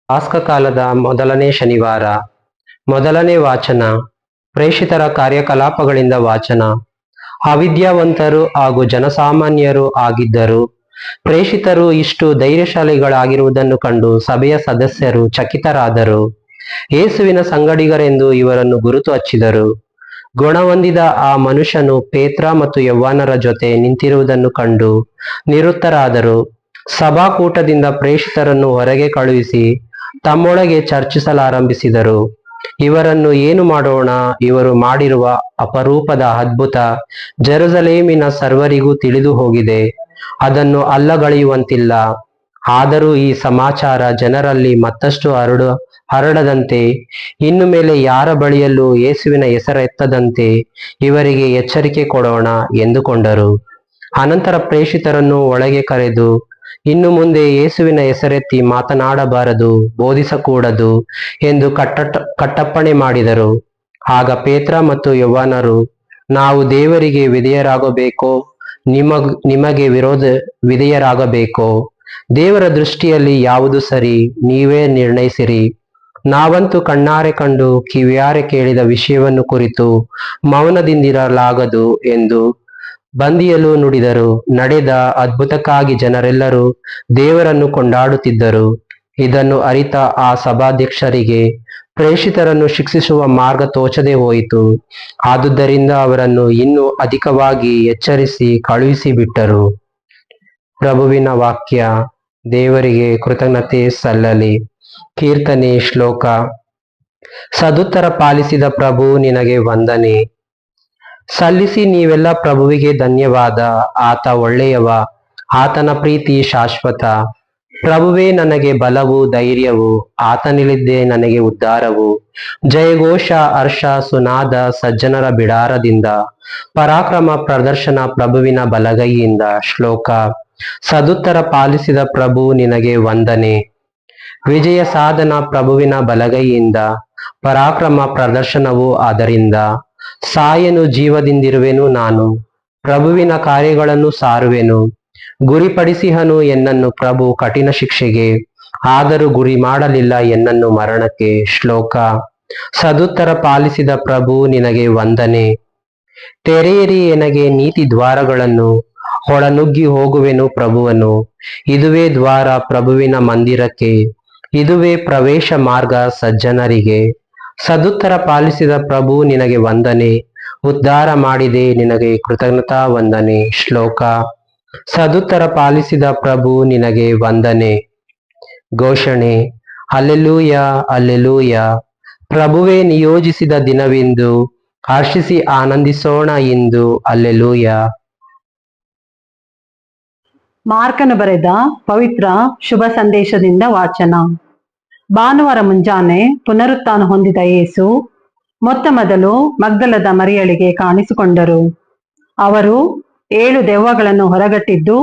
ಪಾಸ್ಕ ಕಾಲದ ಮೊದಲನೇ ಶನಿವಾರ. ಮೊದಲನೇ ವಾಚನ. ಪ್ರೇಷಿತರ ಕಾರ್ಯಕಲಾಪಗಳಿಂದ ವಾಚನ. ಅವಿದ್ಯಾವಂತರು ಹಾಗೂ ಜನಸಾಮಾನ್ಯರು ಆಗಿದ್ದರು. ಪ್ರೇಷಿತರು ಇಷ್ಟು ಧೈರ್ಯಶಾಲಿಗಳಾಗಿರುವುದನ್ನು ಕಂಡು ಸಭೆಯ ಸದಸ್ಯರು ಚಕಿತರಾದರು. ಯೇಸುವಿನ ಸಂಗಡಿಗರೆಂದು ಇವರನ್ನು ಗುರುತು ಹಚ್ಚಿದರು. ಗುಣಹೊಂದಿದ ಆ ಮನುಷ್ಯನು ಪೇತ್ರ ಮತ್ತು ಯೌವನರ ಜೊತೆ ನಿಂತಿರುವುದನ್ನು ಕಂಡು ನಿರುತ್ತರಾದರು. ಸಭಾಕೂಟದಿಂದ ಪ್ರೇಷಿತರನ್ನು ಹೊರಗೆ ಕಳುಹಿಸಿ ತಮ್ಮೊಳಗೆ ಚರ್ಚಿಸಲಾರಂಭಿಸಿದರು. ಇವರನ್ನು ಏನು ಮಾಡೋಣ? ಇವರು ಮಾಡಿರುವ ಅಪರೂಪದ ಅದ್ಭುತ ಜೆರುಸಲೇಮಿನ ಸರ್ವರಿಗೂ ತಿಳಿದು ಹೋಗಿದೆ. ಅದನ್ನು ಅಲ್ಲಗಳೆಯುವಂತಿಲ್ಲ. ಆದರೂ ಈ ಸಮಾಚಾರ ಜನರಲ್ಲಿ ಮತ್ತಷ್ಟು ಹರಡದಂತೆ, ಇನ್ನು ಮೇಲೆ ಯಾರ ಬಳಿಯಲ್ಲೂ ಯೇಸುವಿನ ಹೆಸರೆತ್ತದಂತೆ ಇವರಿಗೆ ಎಚ್ಚರಿಕೆ ಕೊಡೋಣ ಎಂದುಕೊಂಡರು. ಅನಂತರ ಪ್ರೇಷಿತರನ್ನು ಒಳಗೆ ಕರೆದು, ಇನ್ನು ಮುಂದೆ ಯೇಸುವಿನ ಹೆಸರೆತ್ತಿ ಮಾತನಾಡಬಾರದು, ಬೋಧಿಸಕೂಡದು ಎಂದು ಕಟ್ಟಪ್ಪಣೆ ಮಾಡಿದರು. ಆಗ ಪೇತ್ರ ಮತ್ತು ಯೌವನರು, ನಾವು ದೇವರಿಗೆ ವಿಧೇಯರಾಗಬೇಕೋ ನಿಮಗೆ ವಿಧೇಯರಾಗಬೇಕೋ? ದೇವರ ದೃಷ್ಟಿಯಲ್ಲಿ ಯಾವುದು ಸರಿ, ನೀವೇ ನಿರ್ಣಯಿಸಿರಿ. ನಾವಂತೂ ಕಣ್ಣಾರೆ ಕಂಡು ಕಿವಿಯಾರೆ ಕೇಳಿದ ವಿಷಯವನ್ನು ಕುರಿತು ಮೌನದಿಂದಿರಲಾಗದು ಎಂದು ಬಂದಿಯಲು ನುಡಿದರು. ನಡೆದ ಅದ್ಭುತಕ್ಕಾಗಿ ಜನರೆಲ್ಲರೂ ದೇವರನ್ನು ಕೊಂಡಾಡುತ್ತಿದ್ದರು. ಇದನ್ನು ಅರಿತ ಆ ಸಭಾಧ್ಯಕ್ಷರಿಗೆ ಪ್ರೇಷಿತರನ್ನು ಶಿಕ್ಷಿಸುವ ಮಾರ್ಗ ತೋಚದೆ ಹೋಯಿತು. ಆದುದರಿಂದ ಅವರನ್ನು ಇನ್ನೂ ಅಧಿಕವಾಗಿ ಎಚ್ಚರಿಸಿ ಕಳುಹಿಸಿ ಬಿಟ್ಟರು. ಪ್ರಭುವಿನ ವಾಕ್ಯ. ದೇವರಿಗೆ ಕೃತಜ್ಞತೆ ಸಲ್ಲಲಿ. ಕೀರ್ತನೆ. ಶ್ಲೋಕ. ಸದುತ್ತರ ಪಾಲಿಸಿದ ಪ್ರಭು ನಿನಗೆ ವಂದನೆ ಸಲ್ಲಿಸಿ ನೀವೆಲ್ಲ ಪ್ರಭುವಿಗೆ ಧನ್ಯವಾದ. ಆತ ಒಳ್ಳೆಯವ, ಆತನ ಪ್ರೀತಿ ಶಾಶ್ವತ. ಪ್ರಭುವೇ ನನಗೆ ಬಲವು ಧೈರ್ಯವು, ಆತನಿಲ್ಲಿದ್ದೇ ನನಗೆ ಉದ್ಧಾರವು. ಜಯಘೋಷ ಹರ್ಷ ಸುನಾದ ಸಜ್ಜನರ ಬಿಡಾರದಿಂದ, ಪರಾಕ್ರಮ ಪ್ರದರ್ಶನ ಪ್ರಭುವಿನ ಬಲಗೈಯಿಂದ. ಶ್ಲೋಕ. ಸದುತ್ತರ ಪಾಲಿಸಿದ ಪ್ರಭು ನಿನಗೆ ವಂದನೆ. ವಿಜಯ ಸಾಧನ ಪ್ರಭುವಿನ ಬಲಗೈಯಿಂದ, ಪರಾಕ್ರಮ ಪ್ರದರ್ಶನವು ಅದರಿಂದ. ಸಾಯನು ಜೀವದಿಂದಿರುವೆನು ನಾನು, ಪ್ರಭುವಿನ ಕಾರ್ಯಗಳನ್ನು ಸಾರುವೆನು. ಗುರಿಪಡಿಸಿಹನು ಎನ್ನನ್ನು ಪ್ರಭು ಕಠಿಣ ಶಿಕ್ಷೆಗೆ, ಆದರೂ ಗುರಿ ಮಾಡಲಿಲ್ಲ ಎನ್ನನ್ನು ಮರಣಕ್ಕೆ. ಶ್ಲೋಕ. ಸದುತ್ತರ ಪಾಲಿಸಿದ ಪ್ರಭು ನಿನಗೆ ವಂದನೆ. ತೆರೆಯಿರಿ ಎನಗೆ ನೀತಿ ದ್ವಾರಗಳನ್ನು, ಒಳನುಗ್ಗಿ ಹೋಗುವೆನು ಪ್ರಭುವನು. ಇದುವೇ ದ್ವಾರ ಪ್ರಭುವಿನ ಮಂದಿರಕ್ಕೆ, ಇದುವೇ ಪ್ರವೇಶ ಮಾರ್ಗ ಸಜ್ಜನರಿಗೆ. ಸದುತ್ತರ ಪಾಲಿಸಿದ ಪ್ರಭು ನಿನಗೆ ವಂದನೆ. ಉದ್ಧಾರ ಮಾಡಿದೆ ನಿನಗೆ ಕೃತಜ್ಞತಾ ವಂದನೆ. ಶ್ಲೋಕ. ಸದುತ್ತರ ಪಾಲಿಸಿದ ಪ್ರಭು ನಿನಗೆ ವಂದನೆ. ಘೋಷಣೆ. Alleluia, alleluia. ಪ್ರಭುವೇ ನಿಯೋಜಿಸಿದ ದಿನವೆಂದು ಹರ್ಷಿಸಿ ಆನಂದಿಸೋಣ ಇಂದು. ಅಲ್ಲೆಲೂಯ. ಮಾರ್ಕನು ಬರೆದ ಪವಿತ್ರ ಶುಭ ಸಂದೇಶದಿಂದ ವಾಚನ. ಭಾನುವಾರ ಮುಂಜಾನೆ ಪುನರುತ್ಥಾನ ಹೊಂದಿದ ಯೇಸು ಮೊತ್ತ ಮೊದಲು ಮಗ್ದಲದ ಮರಿಯಳಿಗೆ ಕಾಣಿಸಿಕೊಂಡರು. ಅವರು 7 ದೆವ್ವಗಳನ್ನು ಹೊರಗಟ್ಟಿದ್ದು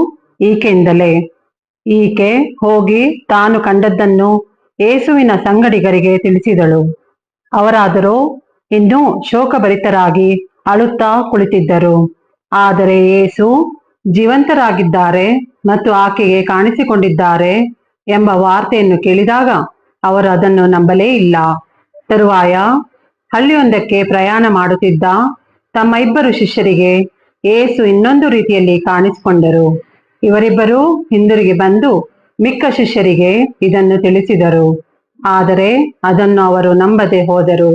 ಈಕೆಯಿಂದಲೇ. ಈಕೆ ಹೋಗಿ ತಾನು ಕಂಡದ್ದನ್ನು ಯೇಸುವಿನ ಸಂಗಡಿಗರಿಗೆ ತಿಳಿಸಿದಳು. ಅವರಾದರೂ ಇನ್ನೂ ಶೋಕಭರಿತರಾಗಿ ಅಳುತ್ತಾ ಕುಳಿತಿದ್ದರು. ಆದರೆ ಯೇಸು ಜೀವಂತರಾಗಿದ್ದಾರೆ ಮತ್ತು ಆಕೆಗೆ ಕಾಣಿಸಿಕೊಂಡಿದ್ದಾರೆ ಎಂಬ ವಾರ್ತೆಯನ್ನು ಕೇಳಿದಾಗ ಅವರು ಅದನ್ನು ನಂಬಲೇ ಇಲ್ಲ. ತರುವಾಯ ಹಳ್ಳಿಯೊಂದಕ್ಕೆ ಪ್ರಯಾಣ ಮಾಡುತ್ತಿದ್ದ ತಮ್ಮ 2 ಶಿಷ್ಯರಿಗೆ ಯೇಸು ಇನ್ನೊಂದು ರೀತಿಯಲ್ಲಿ ಕಾಣಿಸಿಕೊಂಡರು. ಇವರಿಬ್ಬರೂ ಹಿಂದಿರುಗಿ ಬಂದು ಮಿಕ್ಕ ಶಿಷ್ಯರಿಗೆ ಇದನ್ನು ತಿಳಿಸಿದರು. ಆದರೆ ಅದನ್ನು ಅವರು ನಂಬದೆ ಹೋದರು.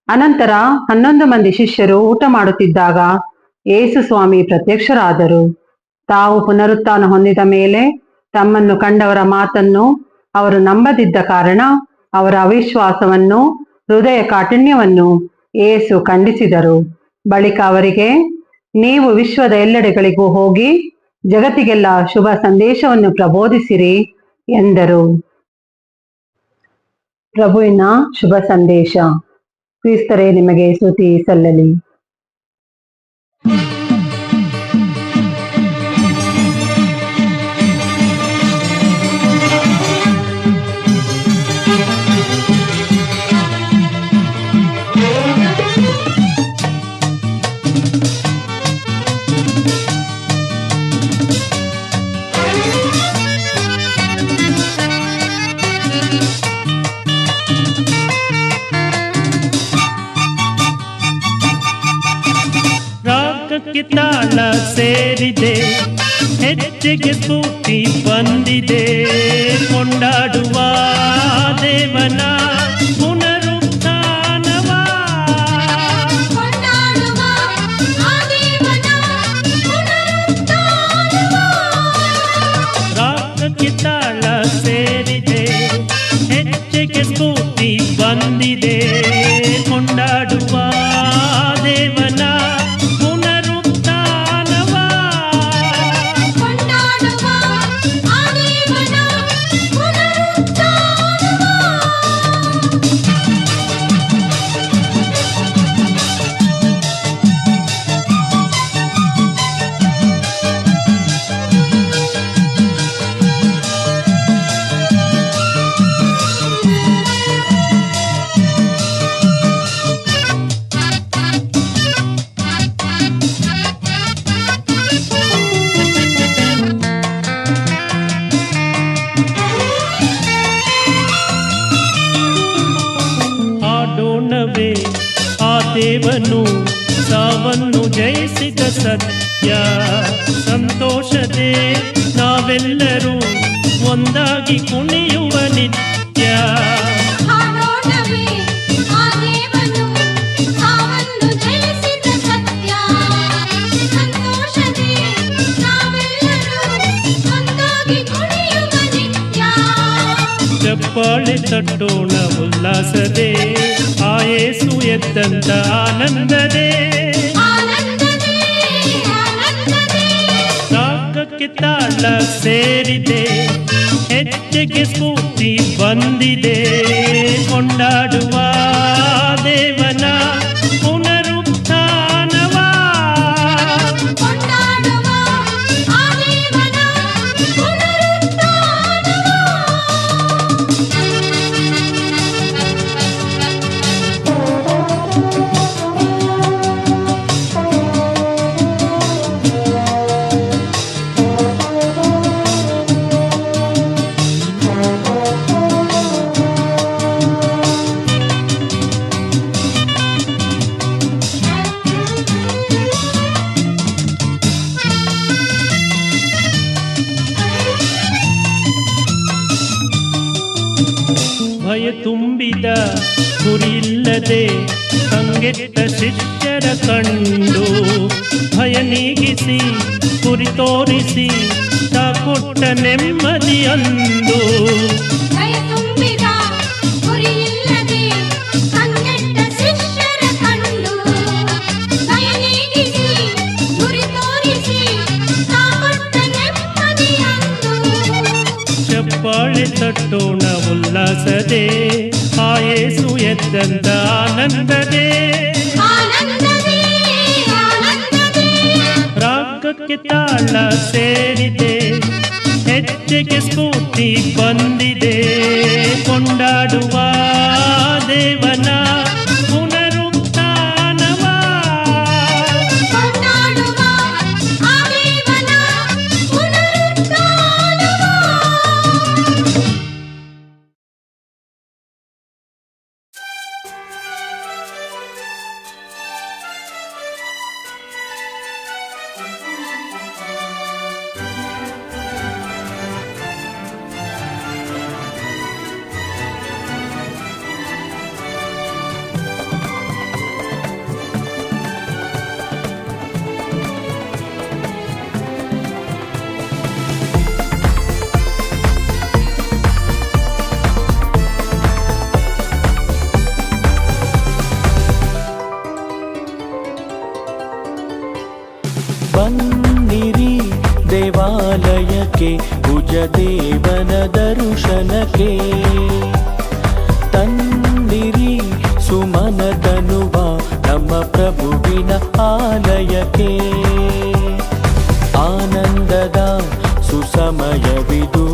ಅನಂತರ 11 ಮಂದಿ ಶಿಷ್ಯರು ಊಟ ಮಾಡುತ್ತಿದ್ದಾಗ ಯೇಸು ಸ್ವಾಮಿ ಪ್ರತ್ಯಕ್ಷರಾದರು. ತಾವು ಪುನರುತ್ಥಾನ ಹೊಂದಿದ ಮೇಲೆ ತಮ್ಮನ್ನು ಕಂಡವರ ಮಾತನ್ನು ಅವರು ನಂಬದಿದ್ದ ಕಾರಣ ಅವರ ಅವಿಶ್ವಾಸವನ್ನು, ಹೃದಯ ಕಾಠಿಣ್ಯವನ್ನು ಯೇಸು ಖಂಡಿಸಿದರು. ಬಳಿಕ ಅವರಿಗೆ, ನೀವು ವಿಶ್ವದ ಎಲ್ಲೆಡೆಗಳಿಗೂ ಹೋಗಿ ಜಗತ್ತಿಗೆಲ್ಲ ಶುಭ ಸಂದೇಶವನ್ನು ಪ್ರಬೋಧಿಸಿರಿ ಎಂದರು. ಪ್ರಭುವಿನ ಶುಭ ಸಂದೇಶ. ಕ್ರಿಸ್ತರೇ ನಿಮಗೆ ಸ್ತುತಿ ಸಲ್ಲಲಿ. ರಾಗಕ್ಕೆ ತಾಳ ಸೇರಿದೆ, ಹೆಜ್ಜೆಗೆ ಸ್ಫೂರ್ತಿ ಬಂದಿದೆ. ಕೊಂಡಾಡುವ ದೇವನ ಪುನರುತ್ಥಾನವ, ರಾಗಕ್ಕೆ ತಾಳ ಸೇರಿದೆ, ಹೆಜ್ಜೆಗೆ ಸ್ಫೂರ್ತಿ ಬಂದಿದೆ. ಕೊಂಡಾಡುವ ದೇವನ ಪುನರುತ್ಥಾನವ, ಆ ದೇವನು ಸಾವನ್ನು ಜಯಿಸಿದ ಸತ್ಯ. ಸಂತೋಷದೆ ನಾವೆಲ್ಲರೂ ಒಂದಾಗಿ ಕುಣಿಯುವ ನಿತ್ಯ. ಚಪ್ಪಾಳೆ ತಟ್ಟೋಣ ಉಲ್ಲಾಸದೆ, ಆ ಯೇಸು ಎದ್ದಂತ ಆನಂದದೆ. ರಾಗಕ್ಕೆ ತಾಳ ಸೇರಿದೆ, ಹೆಜ್ಜೆಗೆ ಸ್ಫೂರ್ತಿ ಬಂದಿದೆ. ಕೊಂಡಾಡುವ ದೇವನ ಪುನರುತ್ಥಾನವ, ಭಯ ತುಂಬಿದ ಗುರಿಯಿಲ್ಲದೆ ಕಂಗೆಟ್ಟ ಶಿಷ್ಯರ ಕಂಡು, ಭಯ ನೀಗಿಸಿ ಗುರಿ ತೋರಿಸಿ ತಾ ಕೊಟ್ಟ ನೆಮ್ಮದಿಯಂದು. ಚಪ್ಪಾಳೆ ತಟ್ಟೋಣ ಉಲ್ಲಾಸದೆ, ಆ ಯೇಸು ಎದ್ದಂತ ಆನಂದದೆ. ರಾಗಕ್ಕೆ ತಾಳ ಸೇರಿದೆ, ಹೆಜ್ಜೆಗೆ ಸ್ಫೂರ್ತಿ ಬಂದಿದೆ. ಕೊಂಡಾಡುವ ದೇವನ ಪುನರುತ್ಥಾನವ, ಬನ್ನಿರಿ ದೇವಾಲಯಕ್ಕೆ, ಭುಜದೇವನ ದರ್ಶನಕ್ಕೆ. ತನ್ನಿರಿ ಸುಮನ ತನುವ ನಮ್ಮ ಪ್ರಭುವಿನ ಆಲಯಕ್ಕೆ. ಆನಂದದ ಸುಸಮಯವಿದು,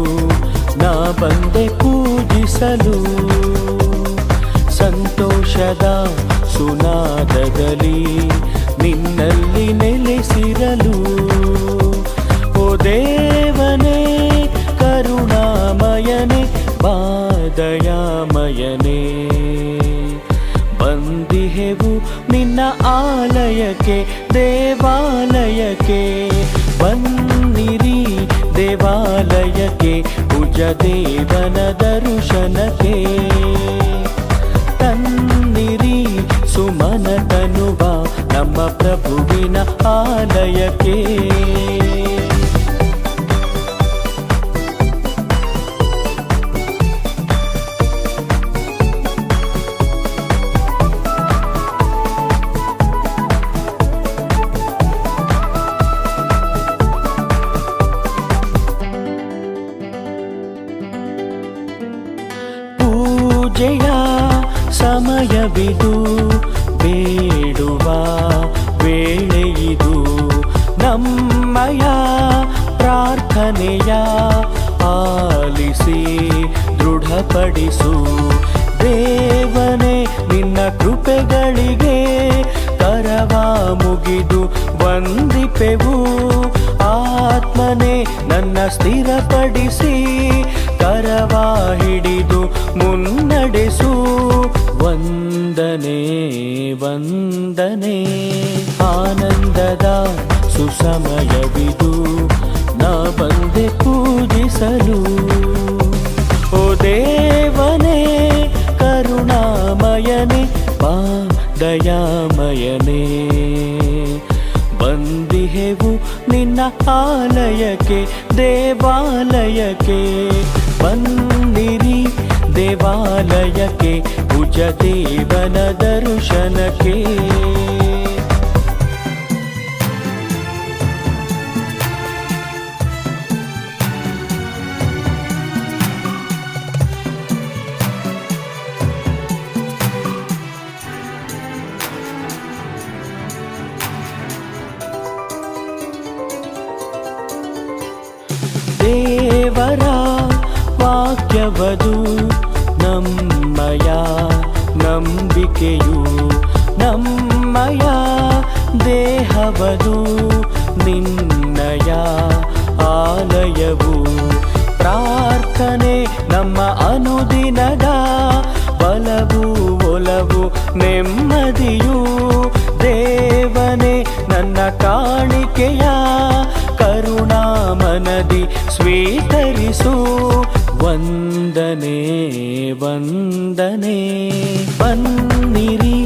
ನಾ ಬಂದೆ ಪೂಜಿಸಲು. ಸಂತೋಷದ ಸುನಾದದಲ್ಲಿ ನಿನ್ನಲ್ಲಿ ನೆಲೆಸಿರಲು. ಓ ದೇವನೇ ಕರುಣಾಮಯನೇ, ಬಾದಯಾಮಯನೇ, ಬಂದಿಹೆವು ನಿನ್ನ ಆಲಯಕ್ಕೆ ದೇವಾಲಯಕ್ಕೆ ಬನ್ನಿರಿ, ದೇವಾಲಯಕ್ಕೆ ಭುಜ ದೇವನ ದರ್ಶನಕ್ಕೆ ತನ್ನಿರಿ ಸುಮನ ತನುವ ನಮ್ಮ ಪ್ರಭುವಿನ ಆಲಯಕ್ಕೆ. ಪೂಜೆಯ ಸಮಯವಿದು, ಬೇಡುವ ವೇಳೆಯಿದು, ನಮ್ಮಯ ಪ್ರಾರ್ಥನೆಯ ಆಲಿಸಿ ದೃಢಪಡಿಸು. ದೇವನೇ ನಿನ್ನ ಕೃಪೆಗಳಿಗೆ ಕರವ ಮುಗಿದು ವಂದಿಪೆವು. ಆತ್ಮನೇ ನನ್ನ ಸ್ಥಿರಪಡಿಸಿ ಕರವ ಹಿಡಿದು ಮುನ್ನಡೆಸು. ವಂದನೆ ವಂದನೆ ಆನಂದದ ಸುಸಮಯವಿದು, ನಾ ಬಂದೆ ಪೂಜಿಸಲು. ಓ ದೇವನೇ ಕರುಣಾಮಯನೇ ಬಾ ದಯಾಮಯನೇ, ಬಂದಿಹೆವು ನಿನ್ನ ಆಲಯಕ್ಕೆ ದೇವಾಲಯಕ್ಕೆ. ಬನ್ನಿರಿ ದೇವಾಲಯಕ್ಕೆ ಭುಜ ದೇವನ ದರ್ಶನಕ್ಕೆ. ದೇವರ ವಾಕ್ಯವದು ನಮ್ಮಯ ನಂಬಿಕೆಯು, ನಮ್ಮಯ ದೇಹವದು ನಿನ್ನಯ ಆಲಯವು. ಪ್ರಾರ್ಥನೆ ನಮ್ಮ ಅನುದಿನದ ಬಲವು ಒಲವು ನೆಮ್ಮದಿಯು. ದೇವನೇ ನನ್ನ ಕಾಣಿಕೆಯ ಕರುಣಾಮನದಿ ಸ್ವೀಕರಿಸು. ವಂದನೆ ವಂದನೆ ಬನ್ನಿರಿ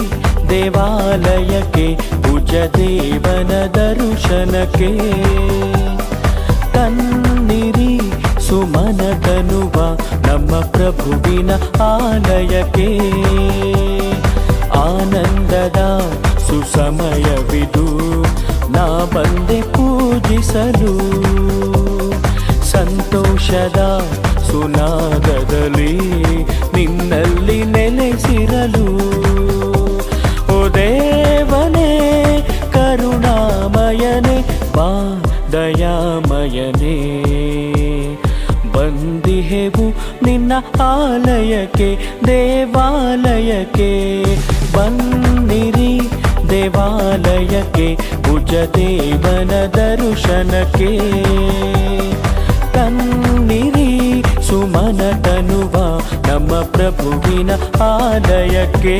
ದೇವಾಲಯಕ್ಕೆ ಭುಜ ದೇವನ ದರ್ಶನಕ್ಕೆ. ತನ್ನಿರಿ ಸುಮನ ತನುವ ನಮ್ಮ ಪ್ರಭುವಿನ ಆಲಯಕ್ಕೆ. ಆನಂದದ ಸುಸಮಯವಿದು, ನಾ ಬಂದೆ ಪೂಜಿಸಲು. ಸಂತೋಷದ ಸುನಾದದಲ್ಲಿ ನಿನ್ನಲ್ಲಿ ನೆಲೆಸಿರಲು. ಓ ದೇವನೇ ಕರುಣಾಮಯನೇ ಬಾ ದಯಾಮಯನೇ, ಬಂದಿಹೆವು ನಿನ್ನ ಆಲಯಕ್ಕೆ ದೇವಾಲಯಕ್ಕೆ. ಬನ್ನಿರಿ ದೇವಾಲಯಕ್ಕೆ ಭುಜ ದೇವನ ದರ್ಶನಕ್ಕೆ. ತನ್ನಿರಿ ಸುಮನ ತನುವ ನಮ್ಮ ಪ್ರಭುವಿನ ಆಲಯಕ್ಕೆ.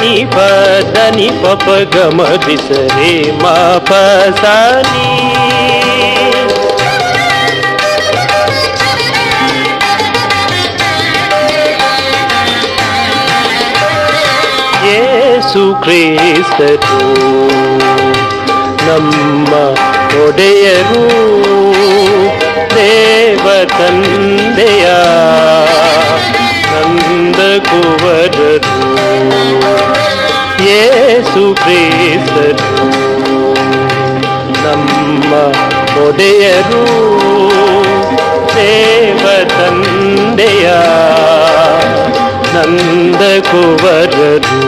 ನಿ ಪ ದ ನಿ ಪ ಪ ಗ ಮ ದಿ ಸ ರೇ ಮ ಪ ಸ ನಿ. ಯೇಸು ಕ್ರಿಸ್ತರು ನಮ್ಮ ಒಡೆಯರು, ದೇವ ತಂದೆಯ ನಂದ ಕುವರರು. ಯೇಸು ಕ್ರಿಸ್ತರು ನಮ್ಮ ಒಡೆಯರು, ದೇವ ತಂದೆಯ ನಂದ ಕುವರರು.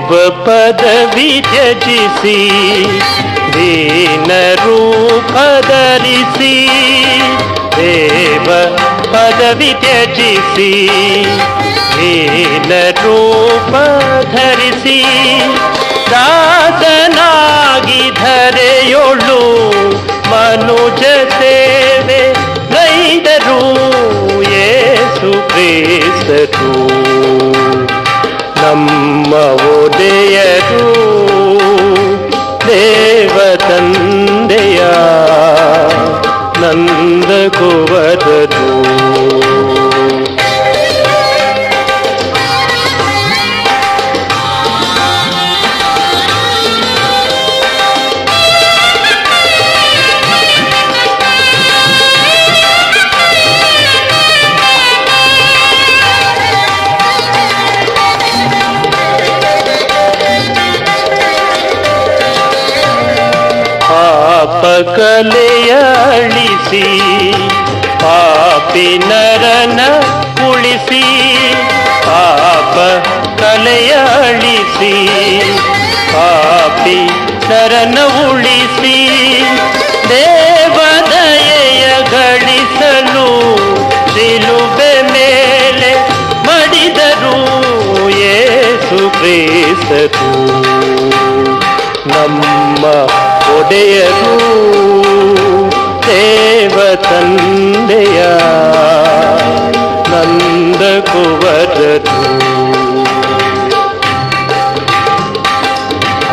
ದೇವ ಪದವಿ ತ್ಯಜಿಸಿ ದೀನ ರೂಪ ಧರಿಸಿ ದೇವ ಪದವಿ ತ್ಯಜಿಸಿ ದೀನ ರೂಪ ಧರಿಸಿ ದಾಸನಾಗಿ ಧರೆಯೊಳು ಮನುಜ ಸೇವೆ ಗೈದರು ಯೇಸು ಕ್ರಿಸ್ತರು ನಮ್ಮ ಒಡೆಯರು ದೇವ ತಂದೆಯ ನಂದ ಕುವರರು ಪಾಪ ಕಲೆಯ ಅಳಿಸಿ ಪಾಪಿ ನರನ ಉಳಿಸಿ ಪಾಪ ಕಲೆಯ ಅಳಿಸಿ ಪಾಪಿ ನರನ ಉಳಿಸಿ ದೇವದಯೆಯ ಗಳಿಸಲು ಶಿಲುಬೆ ಮೇಲೆ ಮಡಿದರು ಯೇಸು ಕ್ರಿಸ್ತರು ನಮ್ಮ ಒಡೆಯರು ದೇವ ತಂದೆಯ ನಂದ ಕುವರರು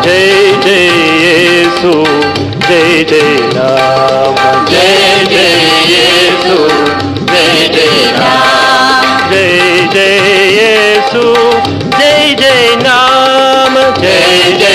ಜಯ ಜಯ ಯೇಸು ಜಯ ಜಯ ನಾಮ ಜಯ ಜಯ ಯೇಸು ಜಯ ಜಯ ನಾಮ ಜಯ ಜಯ ಯೇಸು ಜಯ ಜಯ ನಾಮ ಜಯ ಜಯ